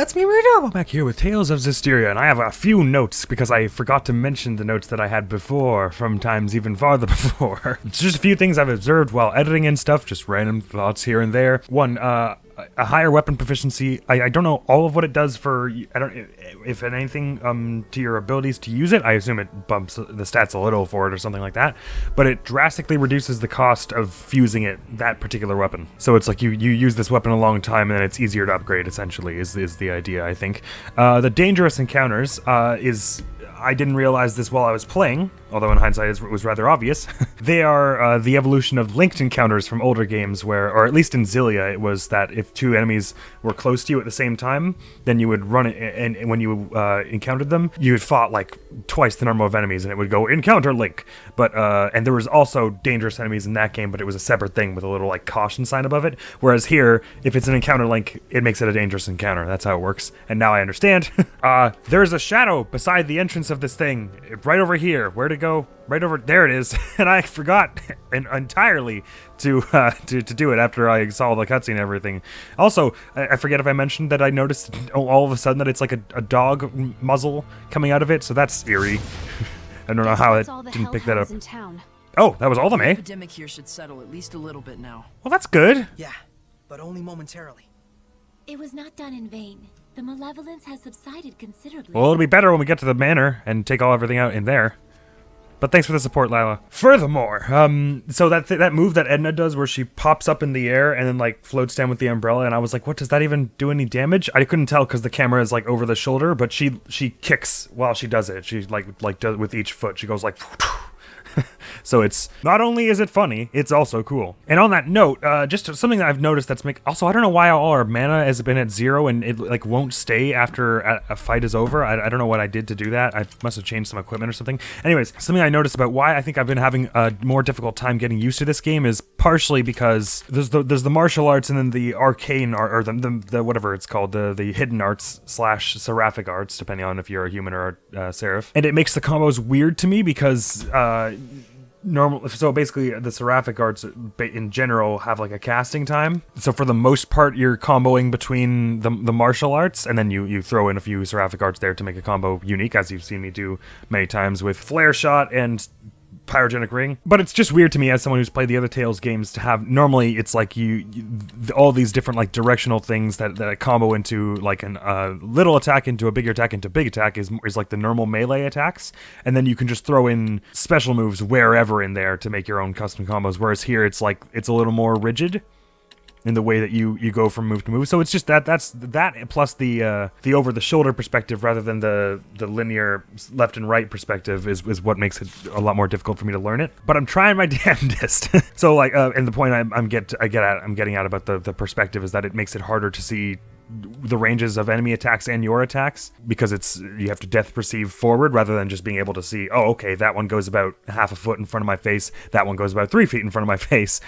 it's me, Weirdo. Back here with Tales of Zestiria, and I have a few notes because I forgot to mention the notes that I had before from times even farther before. It's just a few things I've observed while editing and stuff, just random thoughts here and there. One, a higher weapon proficiency. I don't know all of what it does for, I don't, if anything, to your abilities to use it. I assume it bumps the stats a little for it or something like that, but it drastically reduces the cost of fusing that particular weapon. So it's like you use this weapon a long time and then it's easier to upgrade, essentially, is the idea, I think. The dangerous encounters I didn't realize this while I was playing, although in hindsight it was rather obvious. They are the evolution of linked encounters from older games where, or at least in Xillia, it was that if two enemies were close to you at the same time, then you would run it, and when you encountered them, you had fought like twice the number of enemies, and it would go encounter link. But and there was also dangerous enemies in that game, but it was a separate thing with a little like caution sign above it. Whereas here, if it's an encounter link, it makes it a dangerous encounter. That's how it works. And now I understand. There's a shadow beside the entrance of this thing, right over here. Where'd it go? Right over there it is. And I forgot entirely to do it after I saw the cutscene and everything. Also, I forget if I mentioned that I noticed all of a sudden that it's like a dog muzzle coming out of it, so that's eerie. I don't know how it didn't pick that up. Oh, that was all of them, eh? The epidemic here should settle at least a little bit now. Well, that's good. Yeah, but only momentarily. It was not done in vain. The malevolence has subsided considerably. Well, it'll be better when we get to the manor and take everything out in there. But thanks for the support, Lila. Furthermore, so that move that Edna does where she pops up in the air and then like floats down with the umbrella, and I was like, what, does that even do any damage? I couldn't tell because the camera is like over the shoulder, but she kicks while she does it. She like does with each foot. She goes like so it's not only is it funny, it's also cool. And on that note, just something that I've noticed that's also I don't know why all our mana has been at 0 and it like won't stay after a fight is over. I don't know what I did to do that. I must have changed some equipment or something. Anyways, something I noticed about why I think I've been having a more difficult time getting used to this game is partially because there's the martial arts and then the arcane or the whatever it's called, the hidden arts / seraphic arts, depending on if you're a human or a seraph. And it makes the combos weird to me because so basically the seraphic arts in general have like a casting time. So for the most part, you're comboing between the martial arts, and then you throw in a few seraphic arts there to make a combo unique, as you've seen me do many times with flare shot and pyrogenic ring. But it's just weird to me as someone who's played the other Tales games to have, normally it's like all these different like directional things that combo into like a little attack into a bigger attack into big attack is like the normal melee attacks, and then you can just throw in special moves wherever in there to make your own custom combos, whereas here it's like it's a little more rigid in the way that you go from move to move. So it's just that's plus the over the shoulder perspective rather than the linear left and right perspective is what makes it a lot more difficult for me to learn it. But I'm trying my damnedest. So like and the point I'm getting at about the perspective is that it makes it harder to see the ranges of enemy attacks and your attacks, because you have to depth perceive forward rather than just being able to see, oh, okay, that one goes about half a foot in front of my face, that one goes about 3 feet in front of my face.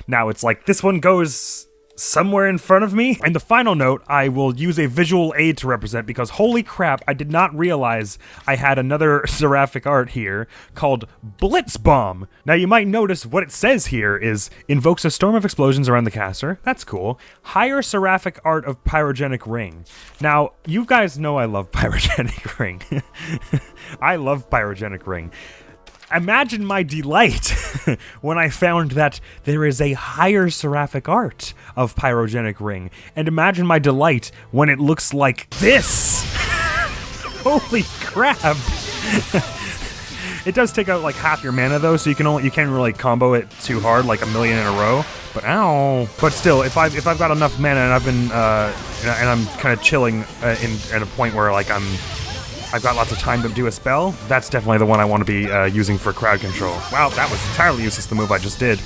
Now it's like, this one goes somewhere in front of me. And the final note, I will use a visual aid to represent, because holy crap, I did not realize I had another seraphic art here called Blitz Bomb. Now you might notice what it says here is invokes a storm of explosions around the caster. That's cool. Higher seraphic art of pyrogenic ring. Now you guys know I love pyrogenic ring. I love pyrogenic ring. Imagine my delight when I found that there is a higher seraphic art of pyrogenic ring, and imagine my delight when it looks like this. Holy crap. It does take out like half your mana though, so you can't really combo it too hard, like a million in a row. But ow! But still, if I've got enough mana and I've been and I'm kind of chilling at a point where like I've got lots of time to do a spell, that's definitely the one I want to be using for crowd control. Wow, that was entirely useless, the move I just did.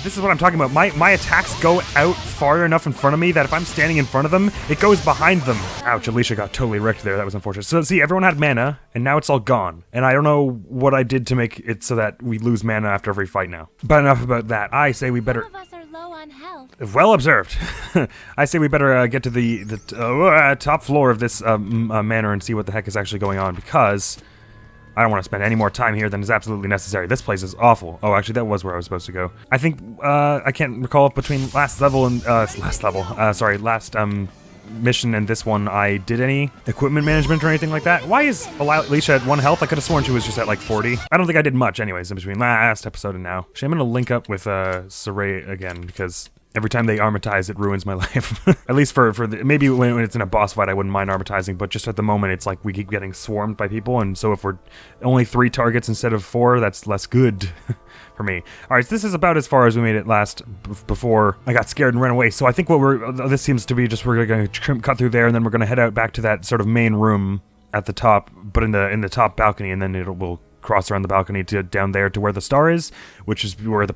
This is what I'm talking about. My attacks go out far enough in front of me that if I'm standing in front of them, it goes behind them. Ouch, Alicia got totally wrecked there. That was unfortunate. So see, everyone had mana, and now it's all gone. And I don't know what I did to make it so that we lose mana after every fight now. But enough about that. I say we better... Some of us are low on health. Well observed. I say we better get to the top floor of this manor and see what the heck is actually going on, because I don't want to spend any more time here than is absolutely necessary. This place is awful. Oh, actually, that was where I was supposed to go. I think I can't recall if between last mission and this one I did any equipment management or anything like that. Why is Alicia at 1 health? I could have sworn she was just at like 40. I don't think I did much anyways in between last episode and now. Actually, I'm gonna link up with Saray again because every time they armatize, it ruins my life. At least for maybe when it's in a boss fight, I wouldn't mind armatizing, but just at the moment, it's like we keep getting swarmed by people, and so if we're only 3 targets instead of 4, that's less good for me. All right, so this is about as far as we made it last before I got scared and ran away. So I think this seems to be just we're gonna cut through there, and then we're gonna head out back to that sort of main room at the top, but in the top balcony, and then we'll cross around the balcony to down there to where the star is, which is where the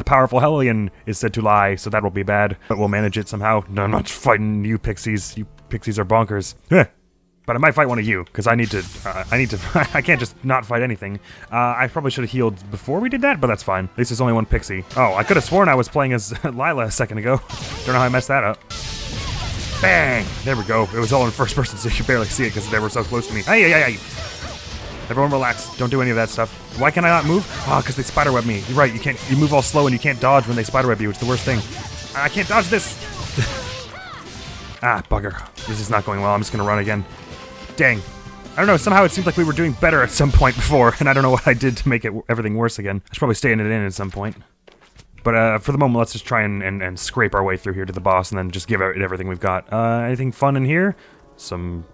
powerful Hellion is said to lie, so that will be bad, but we'll manage it somehow. No, I'm not fighting you pixies. You pixies are bonkers. But I might fight one of you, because I need to, I can't just not fight anything. I probably should have healed before we did that, but that's fine. At least there's only one pixie. Oh, I could have sworn I was playing as Lila a second ago. Don't know how I messed that up. Bang! There we go. It was all in first person, so you could barely see it because they were so close to me. Hey! Everyone relax. Don't do any of that stuff. Why can I not move? Oh, because they spiderweb me. You're right, you move all slow and you can't dodge when they spiderweb you. It's the worst thing. I can't dodge this! Ah, bugger. This is not going well. I'm just gonna run again. Dang. I don't know, somehow it seems like we were doing better at some point before, and I don't know what I did to make everything worse again. I should probably stay in it at some point. But for the moment, let's just try and scrape our way through here to the boss, and then just give it everything we've got. Anything fun in here? Some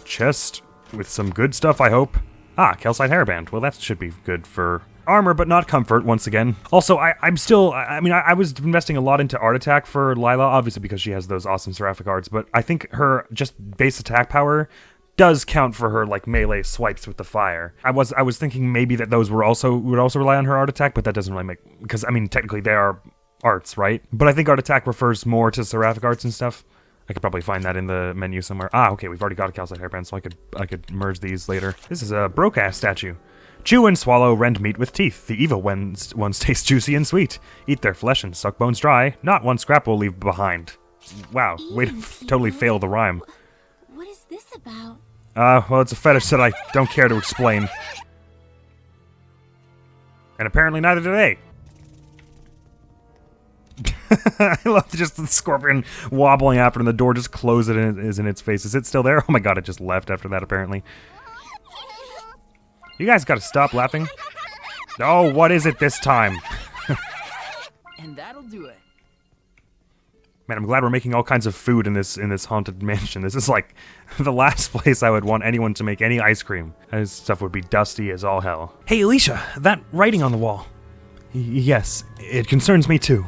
chest with some good stuff, I hope. Ah, calcite hairband. Well, that should be good for armor, but not comfort, once again. Also, I was investing a lot into art attack for Lila, obviously because she has those awesome seraphic arts, but I think her just base attack power does count for her, like, melee swipes with the fire. I was thinking maybe that those would also rely on her art attack, but that doesn't really make, because, I mean, technically they are arts, right? But I think art attack refers more to seraphic arts and stuff. I could probably find that in the menu somewhere. Ah, okay, we've already got a calcite hairband, so I could merge these later. This is a Brocass statue. Chew and swallow rend meat with teeth. The evil ones taste juicy and sweet. Eat their flesh and suck bones dry. Not one scrap will leave behind. Wow, way to totally fail the rhyme. What is this about? Well, it's a fetish that I don't care to explain. And apparently neither do they. I love just the scorpion wobbling after, and the door just closes and is in its face. Is it still there? Oh my god, it just left after that, apparently. You guys gotta stop laughing. Oh, what is it this time? And that'll do it. Man, I'm glad we're making all kinds of food in this haunted mansion. This is like the last place I would want anyone to make any ice cream. This stuff would be dusty as all hell. Hey, Alicia, that writing on the wall. Yes, it concerns me too.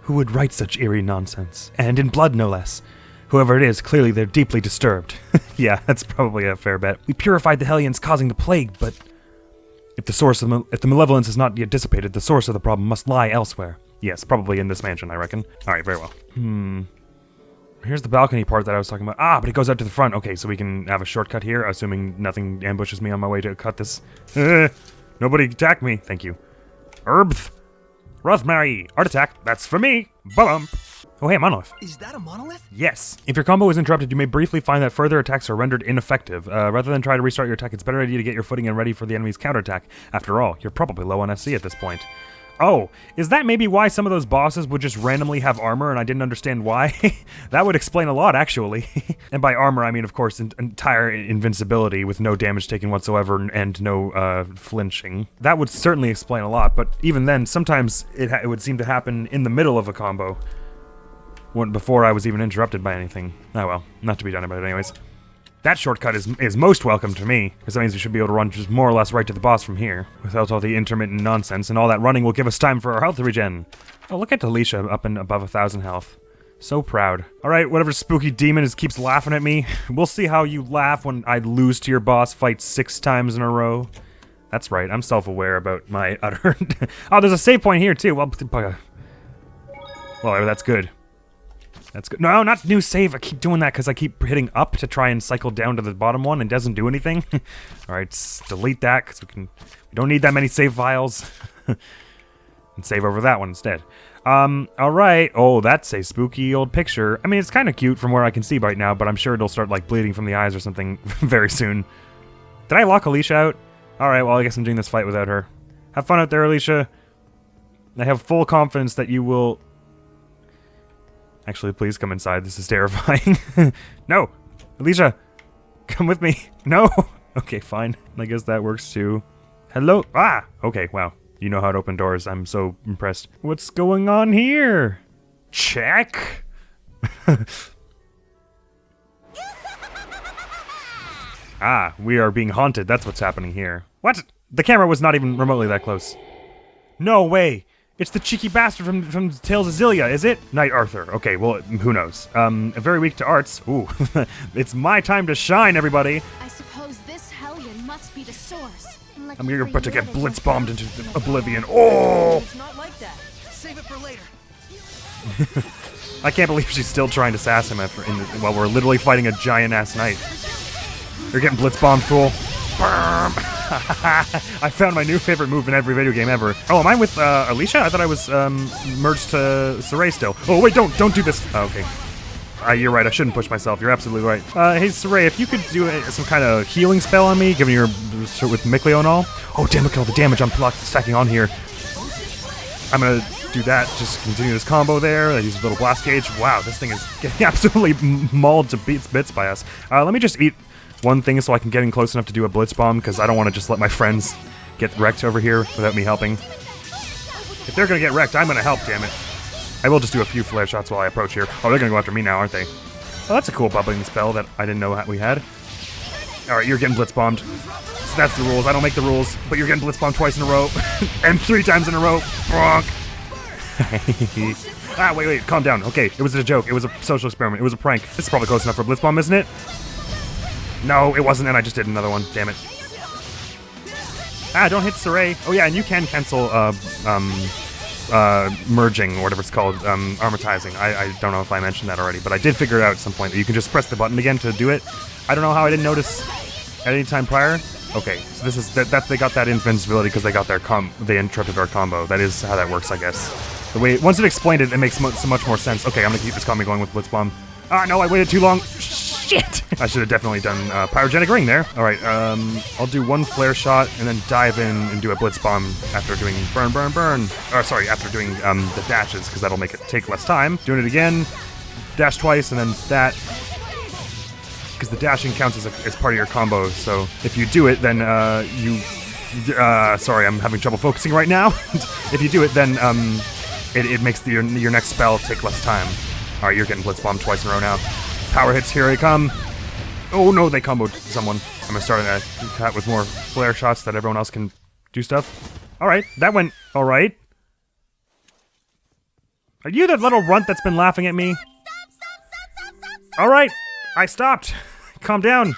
Who would write such eerie nonsense? And in blood, no less. Whoever it is, clearly they're deeply disturbed. Yeah, that's probably a fair bet. We purified the Hellions causing the plague, but if the malevolence is not yet dissipated, the source of the problem must lie elsewhere. Yes, probably in this mansion, I reckon. Alright, very well. Here's the balcony part that I was talking about. Ah, but it goes out to the front. Okay, so we can have a shortcut here, assuming nothing ambushes me on my way to cut this. Nobody attack me. Thank you. Herbs. Rosemary. Art attack. That's for me. Bump. Oh, hey, a monolith. Is that a monolith? Yes. If your combo is interrupted, you may briefly find that further attacks are rendered ineffective. Rather than try to restart your attack, it's a better idea to get your footing and ready for the enemy's counterattack. After all, you're probably low on FC at this point. Oh, is that maybe why some of those bosses would just randomly have armor and I didn't understand why? That would explain a lot, actually. And by armor, I mean, of course, entire invincibility with no damage taken whatsoever and no flinching. That would certainly explain a lot, but even then, sometimes it would seem to happen in the middle of a combo. Before I was even interrupted by anything. Oh well, not to be done about it anyways. That shortcut is most welcome to me, because that means we should be able to run just more or less right to the boss from here, without all the intermittent nonsense, and all that running will give us time for our health regen. Oh, look at Alicia up and above 1,000 health. So proud. Alright, whatever spooky demon keeps laughing at me, we'll see how you laugh when I lose to your boss fight 6 times in a row. That's right, I'm self-aware about my utter... Oh, there's a save point here, too. Well, that's good. That's good. No, not new save. I keep doing that because I keep hitting up to try and cycle down to the bottom one and doesn't do anything. Alright, delete that because we don't need that many save files. And save over that one instead. Alright. Oh, that's a spooky old picture. I mean, it's kind of cute from where I can see right now, but I'm sure it'll start, like, bleeding from the eyes or something very soon. Did I lock Alicia out? Alright, well, I guess I'm doing this fight without her. Have fun out there, Alicia. I have full confidence that you will... Actually, please come inside. This is terrifying. No! Alicia! Come with me. No! Okay, fine. I guess that works too. Hello? Ah! Okay, wow. You know how to open doors. I'm so impressed. What's going on here? Check! Ah, we are being haunted. That's what's happening here. What? The camera was not even remotely that close. No way! It's the cheeky bastard from Tales of Zestiria, is it? Knight Arthur. Okay, well, who knows? Very weak to arts. Ooh. It's my time to shine, everybody! I suppose this hellion must be the source. I'm here about to get blitz-bombed into oblivion. Oh! It's not like that. Save it for later. I can't believe she's still trying to sass him while we're literally fighting a giant-ass knight. You're getting blitz-bombed, fool. I found my new favorite move in every video game ever. Oh, am I with Alicia? I thought I was merged to Saray still. Oh wait, don't do this. Oh, okay. You're right. I shouldn't push myself. You're absolutely right. Hey Saray, if you could do some kind of healing spell on me, given your with Mikleo and all. Oh damn! Look at all the damage I'm stacking on here. I'm gonna do that. Just continue this combo there. I use a little blast gauge. Wow, this thing is getting absolutely mauled to bits by us. Let me just eat one thing so I can get in close enough to do a blitz bomb, because I don't want to just let my friends get wrecked over here without me helping. If they're gonna get wrecked, I'm gonna help, damn it. I will just do a few flare shots while I approach here. Oh, they're gonna go after me now, aren't they? Oh, that's a cool bubbling spell that I didn't know we had. Alright, you're getting blitz bombed. So that's the rules. I don't make the rules, but you're getting blitz bombed twice in a row. And 3 times in a row. Bronk. Ah, wait, calm down. Okay, it was a joke. It was a social experiment. It was a prank. This is probably close enough for a blitz bomb, isn't it? No, it wasn't, and I just did another one. Damn it. Ah, don't hit Saray. Oh yeah, and you can cancel merging, or whatever it's called, armatizing. I don't know if I mentioned that already, but I did figure it out at some point that you can just press the button again to do it. I don't know how I didn't notice at any time prior. Okay, so this is that they got that invincibility because they got their they interrupted our combo. That is how that works, I guess. The way once it explained it, it makes so much more sense. Okay, I'm gonna keep this combo going with Blitz Bomb. Ah, no, I waited too long. Shit! I should have definitely done Pyrogenic Ring there. Alright, I'll do one flare shot and then dive in and do a Blitz Bomb after doing burn. Or sorry, after doing the dashes, because that'll make it take less time. Doing it again, dash twice, and then that. Because the dashing counts as part of your combo, so if you do it, then sorry, I'm having trouble focusing right now. If you do it, then it makes your next spell take less time. Alright, you're getting Blitz Bomb twice in a row now. Power hits, here they come. Oh no, they comboed someone. I'm gonna start a cat with more flare shots that everyone else can do stuff. Alright, that went alright. Are you the little runt that's been laughing at me? Alright, I stopped. Calm down.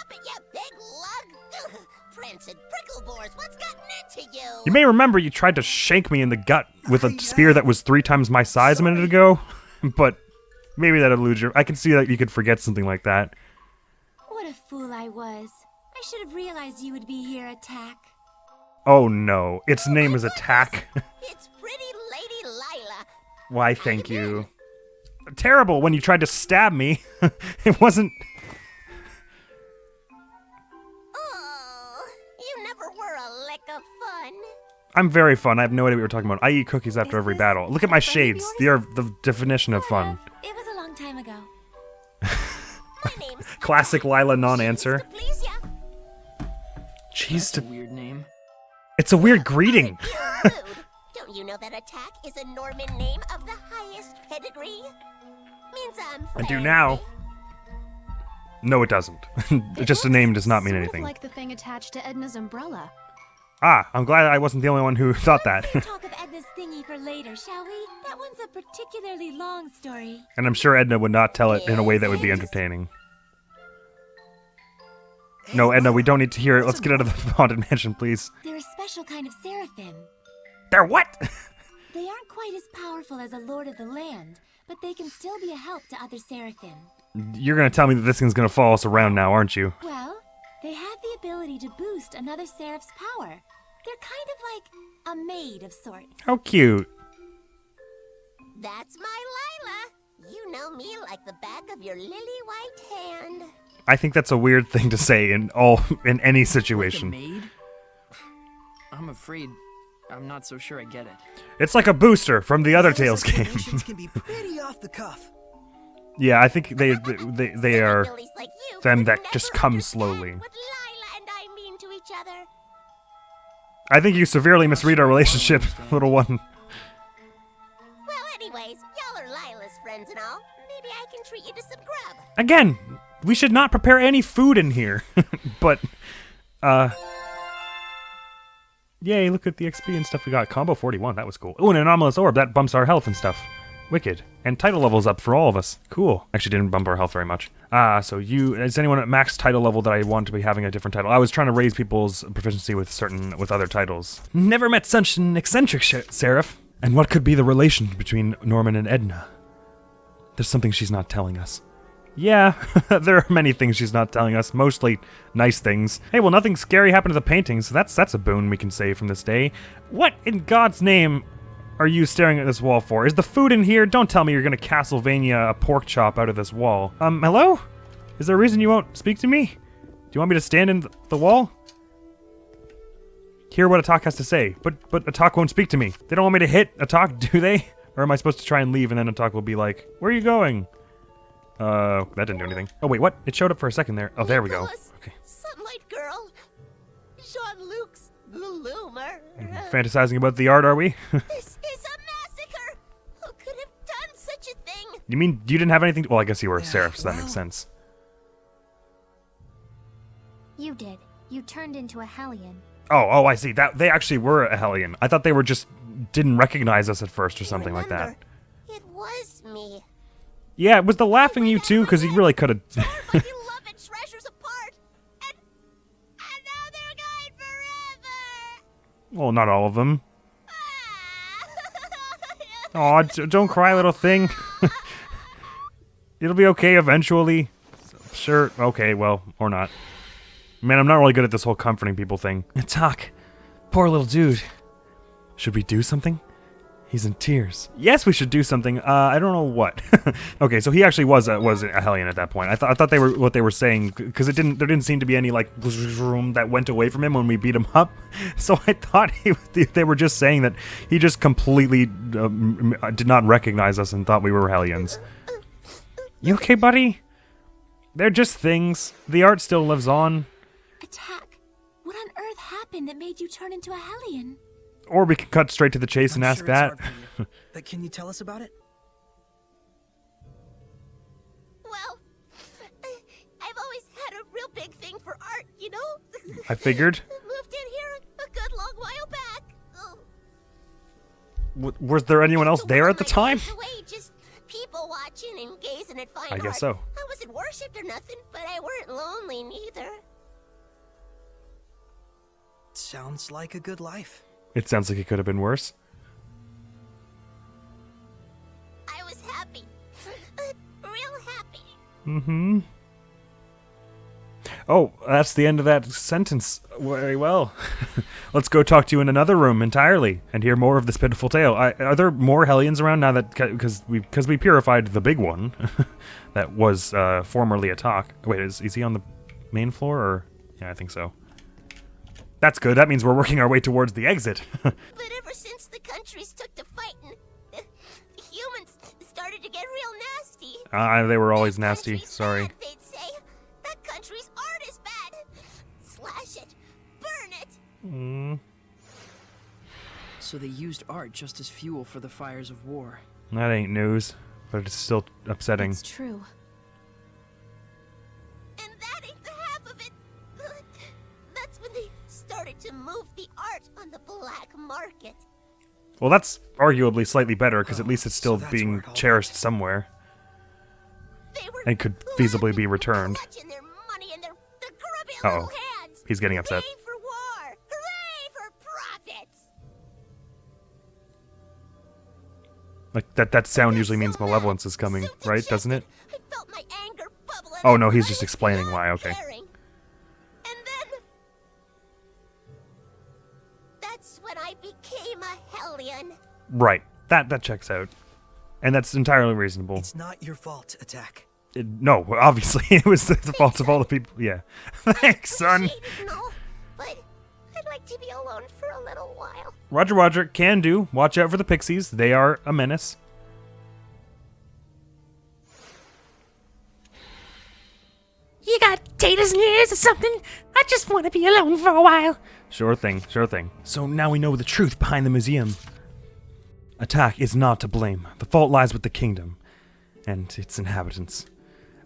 You may remember you tried to shank me in the gut with a spear that was 3 times my size a minute ago, but maybe that eludes you. I can see that you could forget something like that. What a fool I was. I should have realized you would be here, Attack. Oh no, its name is Attack. It's pretty Lady Lila. Why, thank you. Terrible when you tried to stab me. It wasn't... Oh, you never were a lick of fun. I'm very fun. I have no idea what you're talking about. I eat cookies after every battle. Look at my shades. They are the definition of fun. It was a long time ago. Classic Lila non-answer. That's a weird name. It's a weird greeting. Don't you know that Attack is a Norman name of the highest pedigree? Means I'm I do now. No, it doesn't. Just a name does not mean Sort of anything. like the thing attached to Edna's umbrella. Ah, I'm glad I wasn't the only one who thought that. Let's talk of Edna's thingy for later, shall we? That one's a particularly long story. And I'm sure Edna would not tell it in a way that would be entertaining. No, Edna, we don't need to hear it. Let's get out of the haunted mansion, please. They're a special kind of seraphim. They're what? They aren't quite as powerful as a lord of the land, but they can still be a help to other seraphim. You're gonna tell me that this thing's gonna follow us around now, aren't you? Well, they have the ability to boost another seraph's power. They're kind of like a maid of sorts. How cute. That's my Lila. You know me like the back of your lily white hand. I think that's a weird thing to say in any situation. Like a maid? I'm afraid I'm not so sure I get it. It's like a booster from the other Tales game. Explanations can be pretty off the cuff. Yeah, I think they are Hillbillies like you them would that never just come understand slowly. What Lila and I mean to each other. I think you severely misread our relationship, little one. Well, anyways, y'all are Lila's friends and all. Maybe I can treat you to some grub. Again, we should not prepare any food in here. But, yay, look at the XP and stuff we got. Combo 41, that was cool. Ooh, an anomalous orb, that bumps our health and stuff. Wicked. And title levels up for all of us. Cool. Actually didn't bump our health very much. So is anyone at max title level that I want to be having a different title? I was trying to raise people's proficiency with other titles. Never met such an eccentric seraph. And what could be the relation between Norman and Edna? There's something she's not telling us. Yeah, there are many things she's not telling us, mostly nice things. Hey, well, nothing scary happened to the painting, so that's a boon we can save from this day. What in God's name are you staring at this wall for? Is the food in here? Don't tell me you're gonna Castlevania a pork chop out of this wall. Hello? Is there a reason you won't speak to me? Do you want me to stand in the wall? Hear what Atak has to say, but Atak won't speak to me. They don't want me to hit Atak, do they? Or am I supposed to try and leave and then Atak will be like, where are you going? That didn't do anything. Oh wait, what? It showed up for a second there. Oh, there we go. Okay. Sunlight Girl. Jean-Luc's Loomer. Fantasizing about the art, are we? This is a massacre. Who could have done such a thing? You mean you didn't have anything? Well, I guess you were a seraph, so that makes sense. You did. You turned into a Hellion. Oh, I see. That they actually were a Hellion. I thought they were just didn't recognize us at first or something like that. It was me. Yeah, it was the laughing you too, because he really could have. My beloved treasures apart, and now they're gone forever. Well, not all of them. Aw, don't cry, little thing. It'll be okay eventually. Sure. Okay, well, or not. Man, I'm not really good at this whole comforting people thing. Talk. Poor little dude. Should we do something? He's in tears. Yes, we should do something. I don't know what. Okay, so he actually was a Hellion at that point. I thought they were what they were saying, because there didn't seem to be any like room that went away from him when we beat him up. So I thought they were just saying that he just completely did not recognize us and thought we were Hellions. You okay, buddy? They're just things. The art still lives on. Attack. What on earth happened that made you turn into a Hellion? Or we can cut straight to the chase and I'm ask sure that. it's hard for you, but can you tell us about it? Well, I've always had a real big thing for art, you know? I figured. Moved in here a good long while back. Was there anyone else there at the time? Away, just people watching and gazing at fine I guess art. so. I wasn't worshipped or nothing, but I weren't lonely neither. Sounds like a good life. It sounds like it could have been worse. I was happy. Real happy. Mm-hmm. Oh, that's the end of that sentence. Very well. Let's go talk to you in another room entirely and hear more of this pitiful tale. Are there more Hellions around now that because we purified the big one that was formerly Atak? Wait, is he on the main floor or? Yeah, I think so. That's good. That means we're working our way towards the exit. But ever since the countries took to fighting, the humans started to get real nasty. They were always That nasty. country's Sorry. bad, they'd say. That country's art is bad. Slash it. Burn it. So they used art just as fuel for the fires of war. That ain't news, but it's still upsetting. It's true. And that ain't the half of it. That's when they started to move the art on the black market. Well, that's arguably slightly better because at least it's still so that's being where it all cherished went. somewhere They were and could feasibly be returned. clutching their money in their grubby Uh-oh. little hands. He's getting upset. Hooray for war! Hooray for profits! Like that sound usually So means mad, malevolence is coming, so right? Doesn't it? dejected, I felt my anger bubbling Oh, no, up, he's and just I was explaining beyond why, okay. caring. And then that's when I became a Hellion. Right. That checks out. And that's entirely reasonable. It's not your fault, Attack. No, obviously it was the fault of all the people. Yeah. Thanks, son. Appreciate it and all, but I'd like to be alone for a little while. Roger, can do. Watch out for the pixies. They are a menace. You got taters in your ears or something? I just want to be alone for a while. Sure thing, sure thing. So now we know the truth behind the museum. Attack is not to blame. The fault lies with the kingdom and its inhabitants.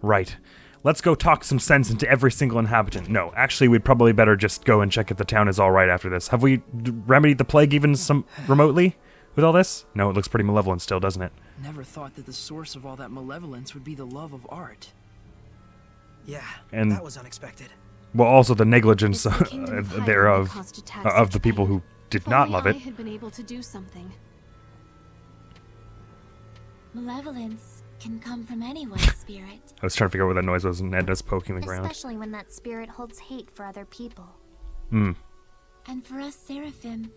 Right. Let's go talk some sense into every single inhabitant. No, actually, we'd probably better just go and check if the town is all right after this. Have we remedied the plague even some remotely with all this? No, it looks pretty malevolent still, doesn't it? Never thought that the source of all that malevolence would be the love of art. Yeah, And- that was unexpected. Well, also the negligence It's the kingdom of Highland thereof that caused attacks of the such people pain. who did If not only love I it. had been able to do something. Malevolence can come from anyone's spirit. I was trying to figure out what that noise was, and Edna's poking the ground. Especially when that spirit holds hate for other people. And for us Seraphim,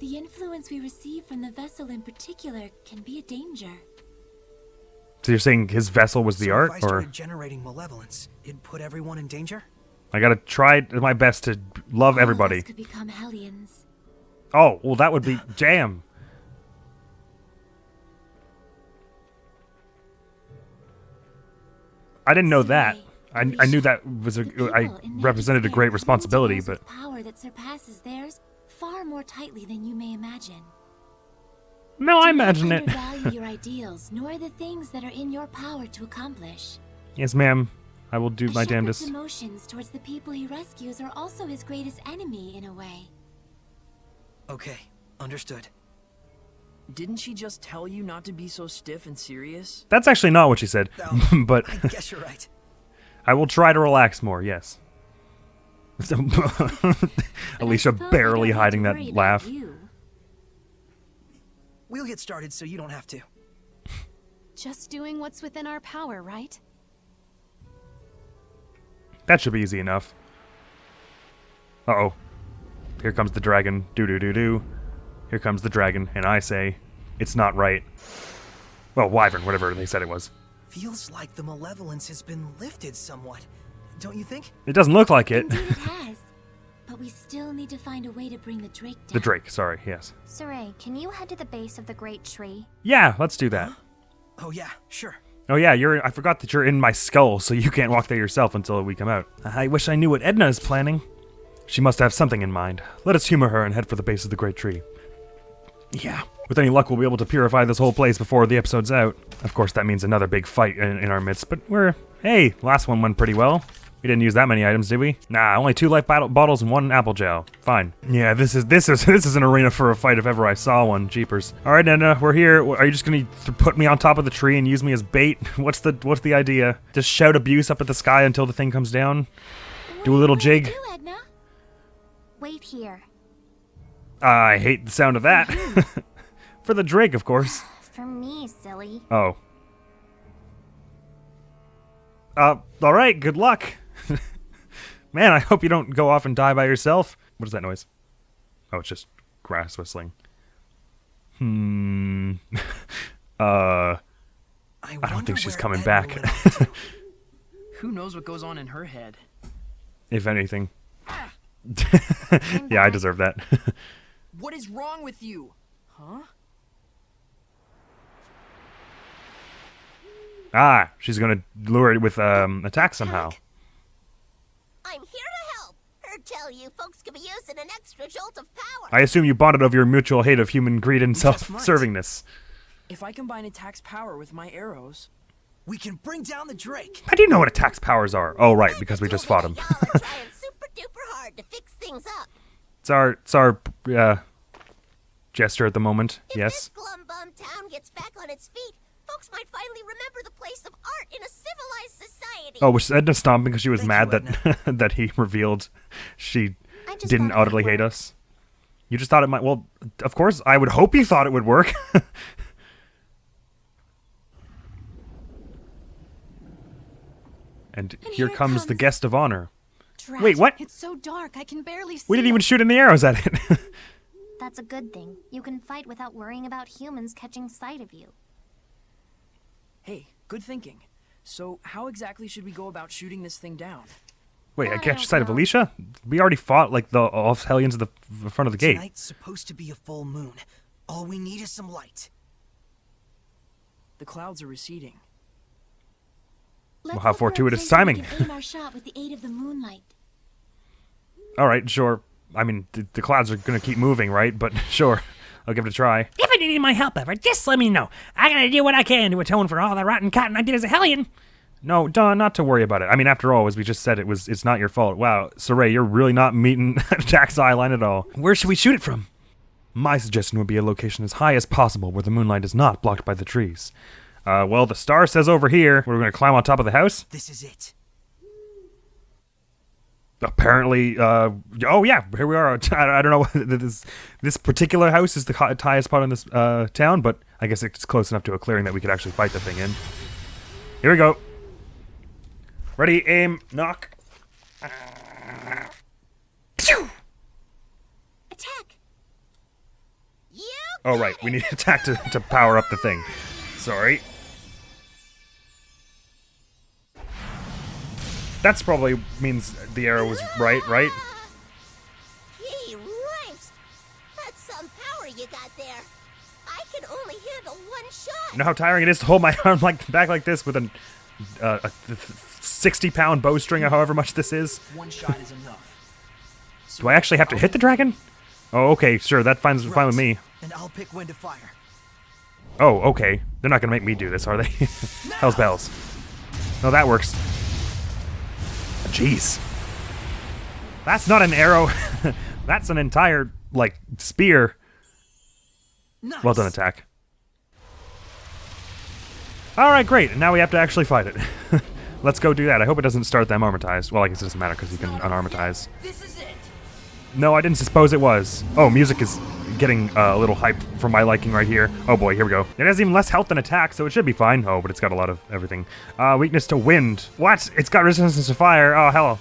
the influence we receive from the vessel in particular can be a danger. So you're saying his vessel was the So art, if I or started generating malevolence, it'd put everyone in danger? I gotta try my best to love All of everybody? us could become hellions. Oh, well, that would be jam. I didn't know that. I knew that was The people I in their represented a despair great cling to responsibility, those but with power that surpasses theirs far more tightly than you may imagine. no, I Do not imagine it. undervalue your ideals, nor the things that are in your power to accomplish. Yes, ma'am. I will do A my shepherd's damnedest. emotions towards the people he rescues are also his greatest enemy, in a way. Okay, understood. Didn't she just tell you not to be so stiff and serious? That's actually not what she said, Oh, but I guess you're right. I will try to relax more. Yes. But I Alicia suppose I barely don't need hiding to that worry about laugh. you. We'll get started so you don't have to. Just doing what's within our power, right? That should be easy enough. Uh-oh. Here comes the dragon. Do-do-do-do. Here comes the dragon, and I say, it's not right. Well, wyvern, whatever they said it was. Feels like the malevolence has been lifted somewhat. Don't you think? It doesn't look like it. Indeed it has. But we still need to find a way to bring the Drake down. The Drake, sorry, yes. Saray, can you head to the base of the great tree? Yeah, let's do that. Oh yeah, sure. Oh yeah, I forgot that you're in my skull, so you can't walk there yourself until we come out. I wish I knew what Edna is planning. She must have something in mind. Let us humor her and head for the base of the great tree. Yeah. With any luck, we'll be able to purify this whole place before the episode's out. Of course, that means another big fight in our midst, but hey, last one went pretty well. We didn't use that many items, did we? Nah, only 2 life bottles and 1 apple gel. Fine. Yeah, this is an arena for a fight if ever I saw one. Jeepers. All right, Edna, we're here. Are you just gonna put me on top of the tree and use me as bait? What's the idea? Just shout abuse up at the sky until the thing comes down? Do a little jig? What do you do, Edna? Wait here. I hate the sound of that. For the Drake, of course. For me, silly. Oh. All right, good luck. Man, I hope you don't go off and die by yourself. What is that noise? Oh, it's just grass whistling. I don't think she's coming back. Who knows what goes on in her head? If anything. Yeah, I deserve that. What is wrong with you? Huh? Ah, she's gonna lure it with attack somehow. I'm here to help. Heard tell you folks could be using an extra jolt of power. I assume you bonded over your mutual hate of human greed and Just self-servingness. If I combine attack's power with my arrows, We can bring down the Drake. How do you know what attack's powers are? Oh, right, because we just fought him. Y'all are trying super duper hard to fix things up. It's our gesture at the moment. If Yes. this glum bum town gets back on its feet, folks might finally remember the place of art in a civilized society. Oh, was Edna stomping because she was Thank mad you, that that he revealed she I just didn't thought it would utterly hate work. us? You just thought it might. Well, of course, I would hope you thought it would work. And here comes the guest of honor. Drat. Wait, what? It's so dark, I can barely see. We didn't even shoot any arrows at it. That's a good thing. You can fight without worrying about humans catching sight of you. hey, good thinking. So, how exactly should we go about shooting this thing down? Wait, I I catch don't sight of know. Alicia? We already fought like the hellions at the front of the gate. Tonight's supposed to be a full moon. All we need is some light. The clouds are receding. Let's how look for a fortuitous place where timing. We can aim our shot with the aid of the moonlight. All right, sure. I mean, the clouds are gonna keep moving, right? But sure, I'll give it a try. If you need my help ever, just let me know. I gotta do what I can to atone for all the rotten cotton I did as a hellion. No, duh, not to worry about it. I mean, after all, as we just said, it's not your fault. Wow, Saray, you're really not meeting Jack's eye line at all. Where should we shoot it from? My suggestion would be a location as high as possible where the moonlight is not blocked by the trees. Well, the star says over here. We're gonna climb on top of the house? This is it. Apparently, oh yeah, here we are. I don't know whether this particular house is the highest part in this town, but I guess it's close enough to a clearing that we could actually fight the thing in. Here we go. Ready, aim, knock. Attack! You Oh right, we need attack to power up the thing. Sorry. That's probably means the arrow was right? Gee, rhymes. That's some power you got there. I can only handle one shot. You know how tiring it is to hold my arm back like this with a 60-pound bowstring or however much this is? One shot is enough. Do I actually have to hit the dragon? Oh, okay, sure, that's fine with me. And I'll pick when to fire. Oh, okay. They're not gonna make me do this, are they? Hell's bells. No, that works. Jeez. That's not an arrow. That's an entire, like, spear. Nice. Well done, attack. Alright, great. And now we have to actually fight it. Let's go do that. I hope it doesn't start them armatized. Well, I guess it doesn't matter because you can unarmatize. This is it. No, I didn't suppose it was. Oh, music is getting a little hype for my liking right here. Oh boy, here we go. It has even less health than attack, so it should be fine. Oh, but it's got a lot of everything. Weakness to wind. What? It's got resistance to fire. Oh, hell.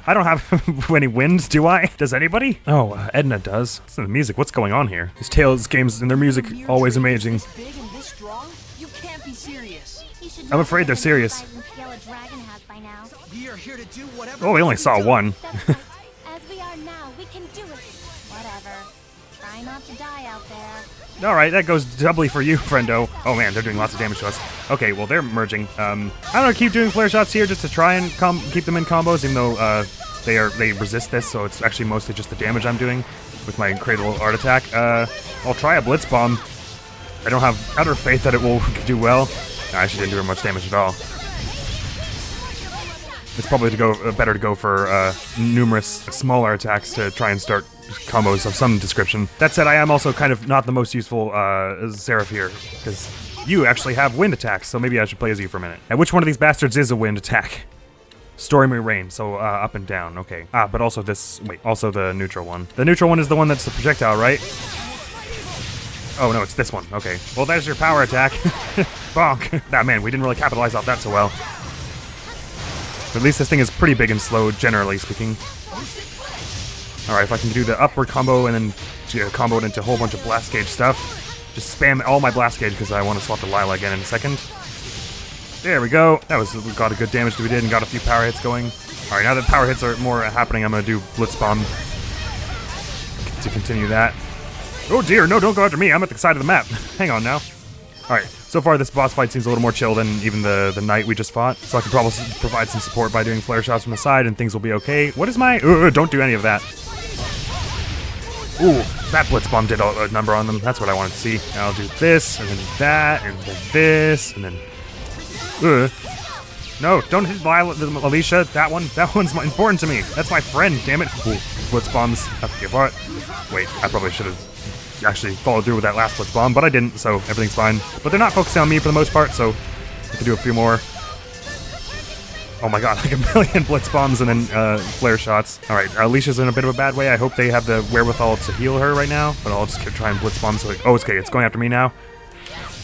I don't have any wind, do I? Does anybody? Oh, Edna does. Listen to the music. What's going on here? These Tales games and their music, always amazing. This big and this strong? You can't be serious. You should I'm know afraid they're what serious. size and scale a dragon has by now. We are here to do whatever. Oh, we only saw one. That's right. As we are now, we can do it. Whatever. Try not to die out there. Alright, that goes doubly for you, friendo. Oh man, they're doing lots of damage to us. Okay, well, they're merging. I'm gonna keep doing flare shots here just to try and keep them in combos, even though they resist this, so it's actually mostly just the damage I'm doing with my cradle art attack. I'll try a blitz bomb. I don't have utter faith that it will do well. I actually didn't do much damage at all. It's probably better to go for numerous smaller attacks to try and start combos of some description. That said, I am also kind of not the most useful Seraph here, because you actually have wind attacks, so maybe I should play as you for a minute. And which one of these bastards is a wind attack? Stormy rain, so up and down, okay. But also this, wait, also the neutral one. The neutral one is the one that's the projectile, right? Oh no, it's this one, okay. Well, there's your power attack. Bonk. Ah man, we didn't really capitalize off that so well. But at least this thing is pretty big and slow, generally speaking. Alright, if I can do the upward combo and then combo it into a whole bunch of blast gauge stuff. Just spam all my blast gauge because I want to swap to Lila again in a second. There we go. We got a good damage that we did and got a few power hits going. Alright, now that power hits are more happening, I'm going to do Blitz Bomb to continue that. Oh dear, no, don't go after me. I'm at the side of the map. Hang on now. Alright, so far this boss fight seems a little more chill than even the knight we just fought. So I can probably provide some support by doing flare shots from the side and things will be okay. What is my... don't do any of that. Ooh, that Blitz Bomb did a number on them. That's what I wanted to see. I'll do this, and then that, and then this, and then... No, don't hit Alicia. That one's important to me. That's my friend, damn it. Ooh, Blitz Bombs. Wait, I probably should have actually followed through with that last Blitz Bomb, but I didn't, so everything's fine. But they're not focusing on me for the most part, so I can do a few more. Oh my god, like a million Blitz Bombs and then flare shots. Alright, Alicia's in a bit of a bad way. I hope they have the wherewithal to heal her right now, but I'll just try and Blitz Bomb so oh, it's okay, it's going after me now.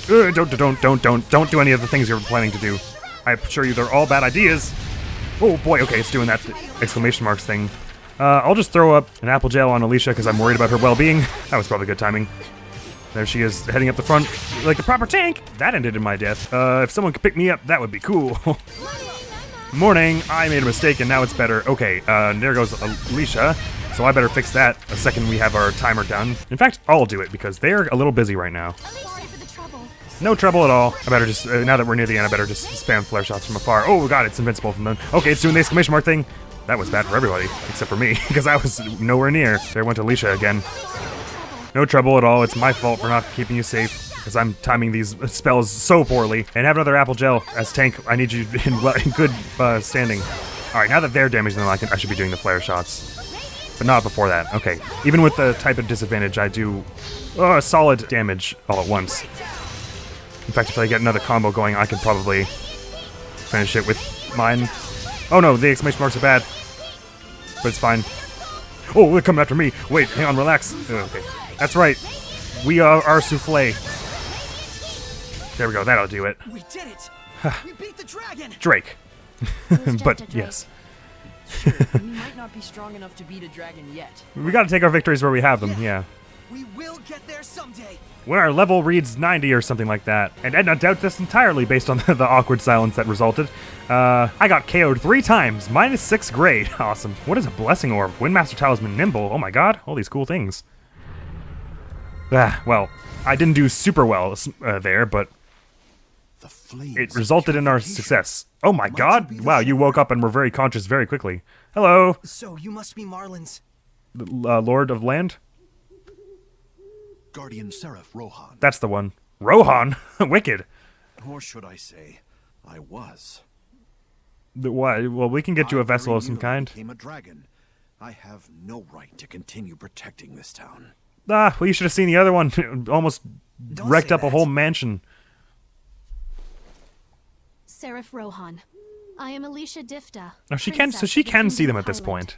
Don't do any of the things you're planning to do. I assure you they're all bad ideas. Oh boy, okay, it's doing that exclamation marks thing. I'll just throw up an apple gel on Alicia because I'm worried about her well-being. That was probably good timing. There she is, heading up the front like a proper tank. That ended in my death. If someone could pick me up, that would be cool. Morning, I made a mistake and now it's better. Okay, there goes Alicia. So I better fix that the second we have our timer done. In fact, I'll do it because they're a little busy right now. Sorry for the trouble. No trouble at all. I better just, now that we're near the end, I better just spam flare shots from afar. Oh god, it's invincible from then. Okay, it's doing the exclamation mark thing. That was bad for everybody, except for me, because I was nowhere near. There went Alicia again. No trouble at all. It's my fault for not keeping you safe, because I'm timing these spells so poorly. And have another apple gel as tank. I need you in good standing. All right, now that they're damaged, then I should be doing the flare shots. But not before that. Okay. Even with the type of disadvantage, I do solid damage all at once. In fact, if I get another combo going, I can probably finish it with mine. Oh no, the exclamation marks are bad. But it's fine. Oh, they're coming after me. Wait, hang on, relax. Okay. That's right. We are our souffle. There we go, that'll do it. We did it! We beat the dragon! Drake. But, Drake. yes. Sure, we might not be strong enough to beat a dragon yet. We gotta take our victories where we have them, yeah. We will get there someday! When our level reads 90 or something like that. And Edna doubts this entirely based on the awkward silence that resulted. I got KO'd 3 times, minus 6 grade. Awesome. What is a blessing orb? Windmaster Talisman Nimble. Oh my god, all these cool things. Well, I didn't do super well there, but it resulted in our success. Oh my god! Wow, you woke up and were very conscious very quickly. Hello! So, you must be Marlin's... Lord of Land? Guardian Seraph Rohan. That's the one. Rohan? Wicked. Or should I say, I was. Why? Well, we can get you a vessel of some kind. Became a dragon. I have no right to continue protecting this town. Well, you should have seen the other one. Almost Don't wrecked say up a that. whole mansion. Seraph Rohan. I am Alicia Difta. Oh, she can. So she can see them at this point.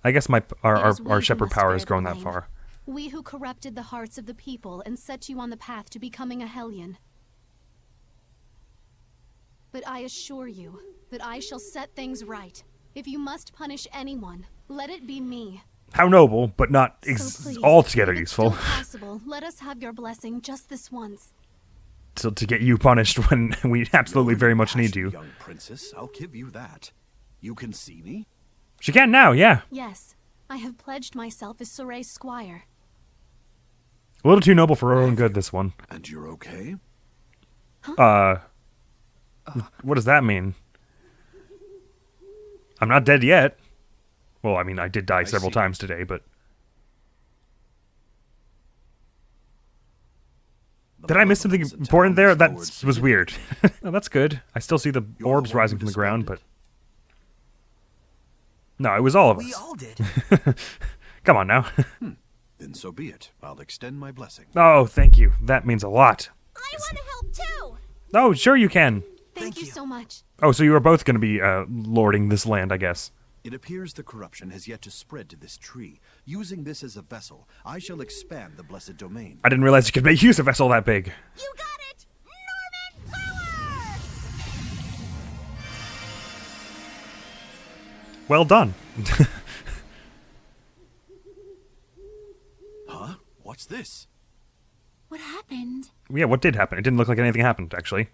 I guess our shepherd power has grown that far. We who corrupted the hearts of the people and set you on the path to becoming a Hellion. But I assure you that I shall set things right. If you must punish anyone, let it be me. How noble, but not So please, altogether if it's useful. still possible, let us have your blessing just this once. To get you punished when we absolutely very much need you. Young princess, I'll give you that. You can see me? She can now, yeah. Yes, I have pledged myself as Soray's squire. A little too noble for her own good, this one. And you're okay? What does that mean? I'm not dead yet. Well, I mean, I did die several times today, but... Did I miss something important there? That was weird. Oh, that's good. I still see the orbs rising from the ground, but... No, it was all of us. We all did. Come on now. Then so be it. I'll extend my blessing. Oh, thank you. That means a lot. I want to help too. Oh, sure you can. Thank you so much. Oh, so you are both going to be lording this land, I guess. It appears the corruption has yet to spread to this tree. Using this as a vessel, I shall expand the blessed domain. I didn't realize you could make use of a vessel that big. You got it! Norman power! Well done. Huh? What's this? What happened? Yeah, what did happen? It didn't look like anything happened, actually.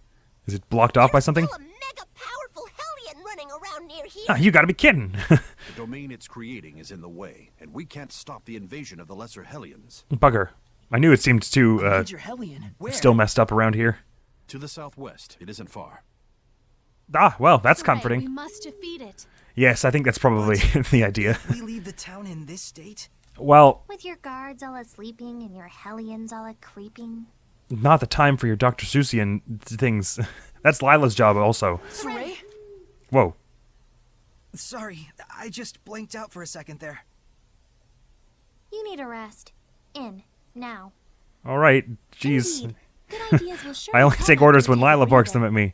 Is it blocked off by something? Still a mega powerful Hellion running around near here. Ah, you gotta be kidding. The domain it's creating is in the way, and we can't stop the invasion of the lesser Hellions. Bugger. I knew it seemed too, Major Hellion. Where? still messed up around here. To the southwest, it isn't far. Ah, well, that's Soray, comforting. we must defeat it. Yes, I think that's probably the idea. We leave the town in this state? Well, With your guards all a-sleeping and your Hellions all a-creeping. not the time for your Dr. Seussian things. That's Lila's job also. Soray? Whoa. Sorry, I just blanked out for a second there. You need a rest. In. Now. Alright, jeez. Indeed. Good ideas will surely I only come take after orders we when take Lila away barks them. them at me.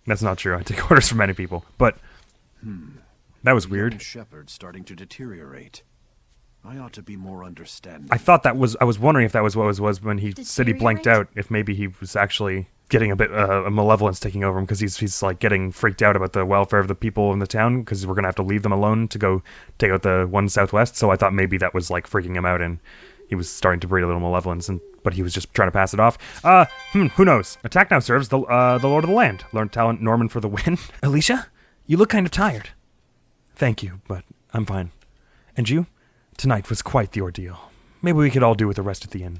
That's not true. I take orders from many people. But that was The weird. young shepherd's starting to deteriorate. I ought to be more understanding. I thought that was... I was wondering if that was what it was when he said he blanked out. Deteriorate? If maybe he was actually getting a bit a malevolence taking over him because he's like getting freaked out about the welfare of the people in the town because we're gonna have to leave them alone to go take out the one southwest. So I thought maybe that was like freaking him out and he was starting to breed a little malevolence, but he was just trying to pass it off. Who knows? Attack now serves the Lord of the Land. Learn talent Norman for the win. Alicia, you look kind of tired. Thank you, but I'm fine. And you? Tonight was quite the ordeal. Maybe we could all do with the rest at the inn.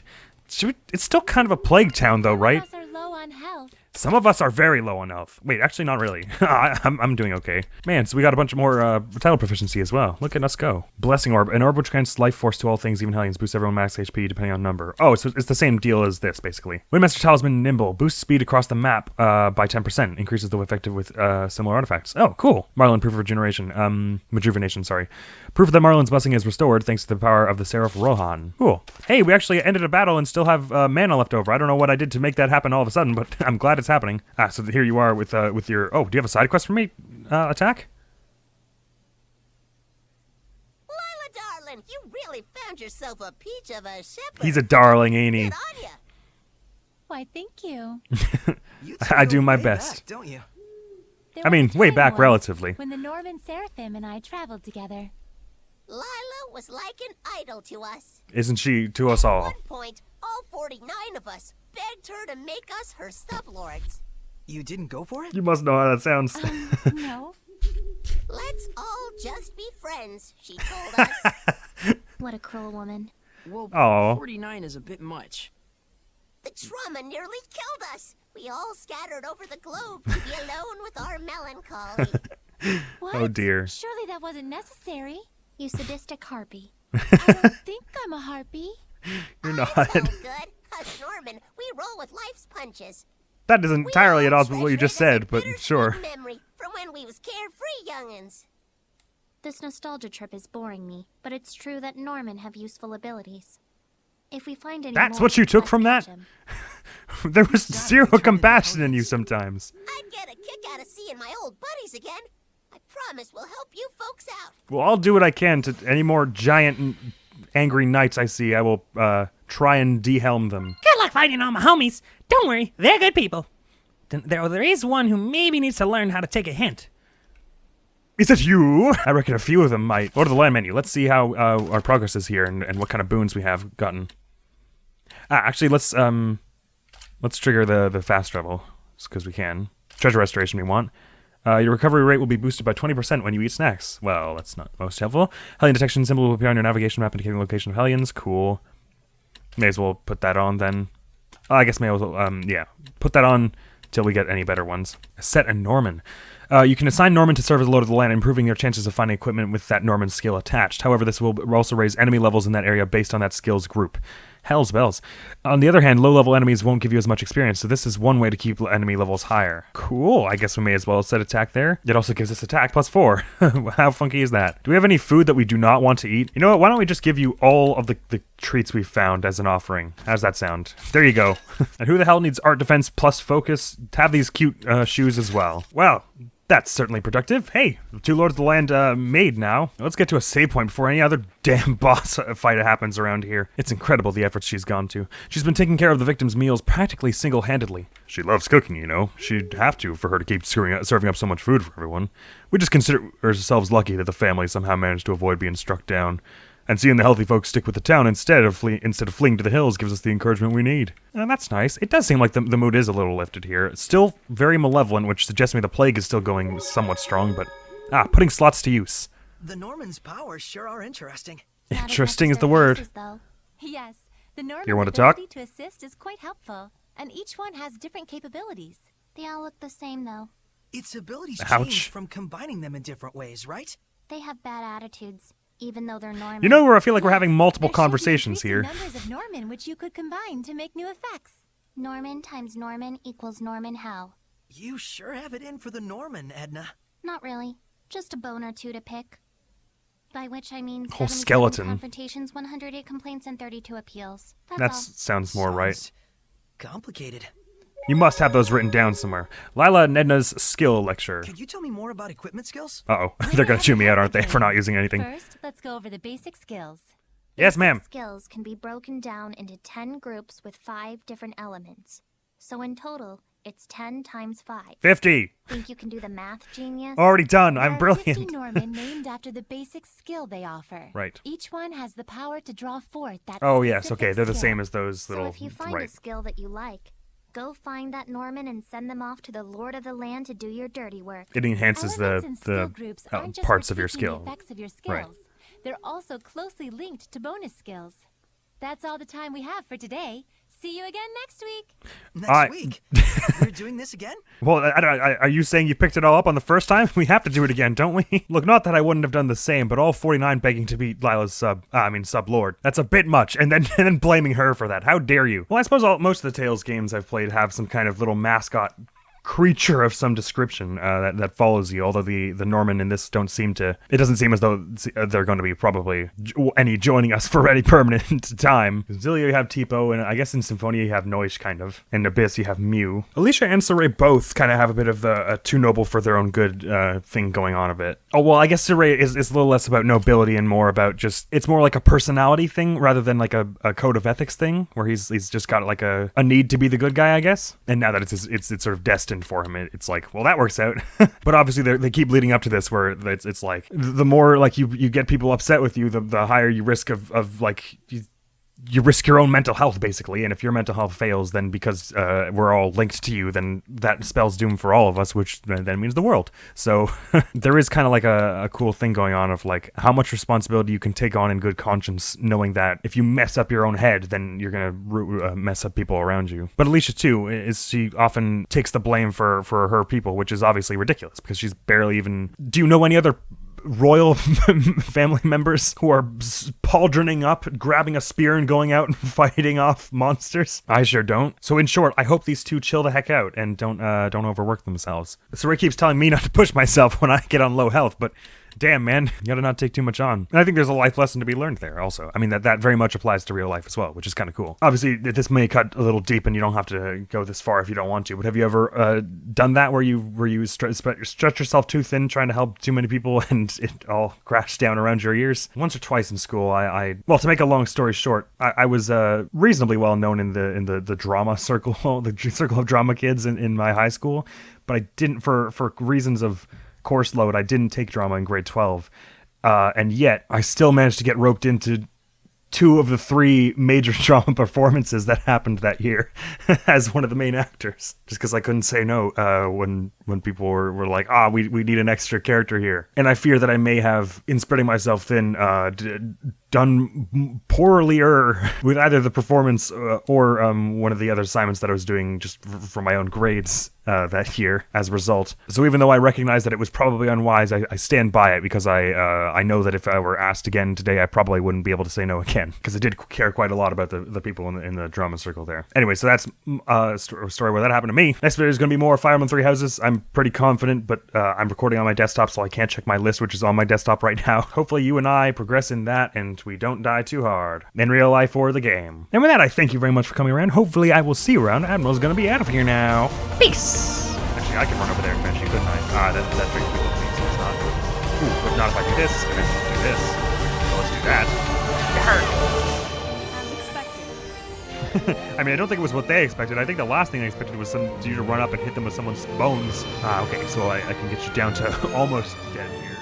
It's still kind of a plague town, though, right? Some of us are low on health. Some of us are very low on health. Wait, actually, not really. I'm doing okay. Man, so we got a bunch more title proficiency as well. Look at us go. Blessing Orb. An orb which grants life force to all things, even Hellions. Boosts everyone max HP depending on number. Oh, so it's the same deal as this, basically. Windmaster Talisman Nimble. Boosts speed across the map by 10%. Increases the effective with similar artifacts. Oh, cool. Marlin Proof of Rejuvenation, sorry. Proof that Marlin's blessing is restored thanks to the power of the Seraph Rohan. Cool. Hey, we actually ended a battle and still have mana left over. I don't know what I did to make that happen all of a sudden, but I'm glad it's happening. So here you are with your... Oh, do you have a side quest for me, Attack? Lila, darling, you really found yourself a peach of a shepherd. He's a darling, ain't he? Good on ya. Why, thank you. I do my way best. back, don't you? There I mean, was a way time back once relatively. when the Norman Seraphim and I traveled together. Lila was like an idol to us. Isn't she to us all? At one point, all 49 of us begged her to make us her sublords. You didn't go for it? You must know how that sounds. No. Let's all just be friends, she told us. What a cruel woman. Well, Aw. 49 is a bit much. The trauma nearly killed us. We all scattered over the globe to be alone with our melancholy. What? Oh, dear. Surely that wasn't necessary. You sadistic harpy. I don't think I'm a harpy. You're not. It's all good. Us Norman, we roll with life's punches. That isn't entirely at all odds with what you just treasure it as said, a but bittersweet sure. memory from when we was carefree youngins. This nostalgia trip is boring me, but it's true that Norman have useful abilities. If we find any That's more, what you took let's from catch that? him. There was zero compassion in you sometimes. I'd get a kick out of seeing my old buddies again. I promise we'll help you folks out. Well, I'll do what I can to any more giant and angry knights I see. I will try and de-helm them. Good luck fighting all my homies. Don't worry, they're good people. There is one who maybe needs to learn how to take a hint. Is it you? I reckon a few of them might. Go to the land menu. Let's see how our progress is here and what kind of boons we have gotten. Actually, let's trigger the fast travel because we can. Treasure restoration we want. Your recovery rate will be boosted by 20% when you eat snacks. Well, that's not most helpful. Hellion detection symbol will appear on your navigation map indicating the location of Hellions. Cool. May as well put that on then. I guess may as well, yeah. Put that on till we get any better ones. Set a Norman. You can assign Norman to serve as Lord of the Land, improving your chances of finding equipment with that Norman skill attached. However, this will also raise enemy levels in that area based on that skill's group. Hell's bells. On the other hand, low-level enemies won't give you as much experience, so this is one way to keep enemy levels higher. Cool. I guess we may as well set attack there. It also gives us attack plus 4. How funky is that? Do we have any food that we do not want to eat? You know what? Why don't we just give you all of the treats we've found as an offering? How's that sound? There you go. And who the hell needs art defense plus focus? Have these cute shoes as well. Well, that's certainly productive. Hey, 2 Lords of the Land made now. Let's get to a save point before any other damn boss fight happens around here. It's incredible the efforts she's gone to. She's been taking care of the victims' meals practically single-handedly. She loves cooking, you know. She'd have to for her to keep serving up so much food for everyone. We just consider ourselves lucky that the family somehow managed to avoid being struck down. And seeing the healthy folks stick with the town instead of fleeing to the hills gives us the encouragement we need. That's nice. It does seem like the mood is a little lifted here. It's still very malevolent, which suggests to me the plague is still going somewhat strong, but... putting slots to use. The Norman's powers sure are interesting. Interesting is the word. Yes, the Norman's You want to talk? ability to assist is quite helpful, and each one has different capabilities. They all look the same, though. Its abilities Ouch. change from combining them in different ways, right? They have bad attitudes, even though they're Norman. You know where I feel like we're having multiple There should be conversations here. increasing numbers of Norman which you could combine to make new effects. Norman times Norman equals Norman how? You sure have it in for the Norman, Edna. Not really. Just a bone or two to pick. By which I mean Whole 77 skeleton. confrontations, 108 complaints, and 32 appeals. That's That all. sounds more right. Sounds complicated. You must have those written down somewhere. Lila and Edna's skill lecture. Could you tell me more about equipment skills? Uh-oh. They're gonna chew me out, aren't they, for not using anything? First, let's go over the basic skills. Yes, Basic ma'am. Skills can be broken down into 10 groups with 5 different elements. So in total, it's 10 times 5. 50. Think you can do the math, genius? Already done. I'm There are 50 brilliant. Norman named after the basic skill they offer. Right. Each one has the power to draw forth that Oh, yes. specific Okay, they're the skill. same as those So little... if you find right. a skill that you like, go find that Norman and send them off to the Lord of the Land to do your dirty work. It enhances Elements and skill the groups aren't just parts for of your tweaking the skill. effects of your skills. They're also closely linked to bonus skills. That's all the time we have for today. See you again next week. Next week? We're doing this again? Well, are you saying you picked it all up on the first time? We have to do it again, don't we? Look, not that I wouldn't have done the same, but all 49 begging to be Lila's sub-lord. That's a bit much, and then blaming her for that. How dare you? Well, I suppose most of the Tales games I've played have some kind of little mascot creature of some description that follows you, although the Normin in this doesn't seem as though they're going to be probably any joining us for any permanent time. In Zestiria you have Tipo, and I guess in Symphonia you have Noish, kind of. In Abyss you have Mew. Alicia and Saray both kind of have a bit of the too noble for their own good thing going on a bit. Oh, well, I guess Saray is a little less about nobility and more about it's more like a personality thing rather than like a code of ethics thing, where he's just got like a need to be the good guy, I guess. And now that it's sort of destined for him, it's like, well, that works out. But obviously they keep leading up to this where it's like the more like you get people upset with you, the higher you risk of like you risk your own mental health, basically. And if your mental health fails, then because we're all linked to you, then that spells doom for all of us, which then means the world. So there is kind of like a cool thing going on of like how much responsibility you can take on in good conscience, knowing that if you mess up your own head, then you're gonna mess up people around you. But Alicia too, she often takes the blame for her people, which is obviously ridiculous because she's barely even. Do you know any other royal family members who are pauldroning up, grabbing a spear and going out and fighting off monsters? I sure don't. So in short, I hope these two chill the heck out and don't overwork themselves. Saray keeps telling me not to push myself when I get on low health, but damn, man, you gotta not take too much on. And I think there's a life lesson to be learned there also. I mean, that very much applies to real life as well, which is kind of cool. Obviously, this may cut a little deep and you don't have to go this far if you don't want to, but have you ever done that where you stretch yourself too thin trying to help too many people and it all crashed down around your ears? Once or twice in school, well, to make a long story short, I was reasonably well known in the drama circle, the circle of drama kids in my high school, but I didn't, for reasons of course load, I didn't take drama in grade 12, and yet I still managed to get roped into 2 of the 3 major drama performances that happened that year as one of the main actors, just because I couldn't say no when people were like, we need an extra character here. And I fear that I may have, in spreading myself thin, done poorlier with either the performance or one of the other assignments that I was doing just for my own grades that year as a result. So even though I recognize that it was probably unwise, I stand by it because I know that if I were asked again today, I probably wouldn't be able to say no again, because I did care quite a lot about the people in the drama circle there. Anyway, so that's a story where that happened to me. Next video is going to be more Fire Emblem Three Houses. I'm pretty confident, but I'm recording on my desktop, so I can't check my list, which is on my desktop right now. Hopefully you and I progress in that, and we don't die too hard in real life or the game. And with that, I thank you very much for coming around. Hopefully I will see you around. Admiral's gonna be out of here now. Peace! Actually, I can run over there eventually, couldn't I? That brings me to me, so it's not. Ooh, but not if I do this, and then do this. So let's do that. As expected. I mean, I don't think it was what they expected. I think the last thing they expected was you to run up and hit them with someone's bones. Okay, so I can get you down to almost dead here.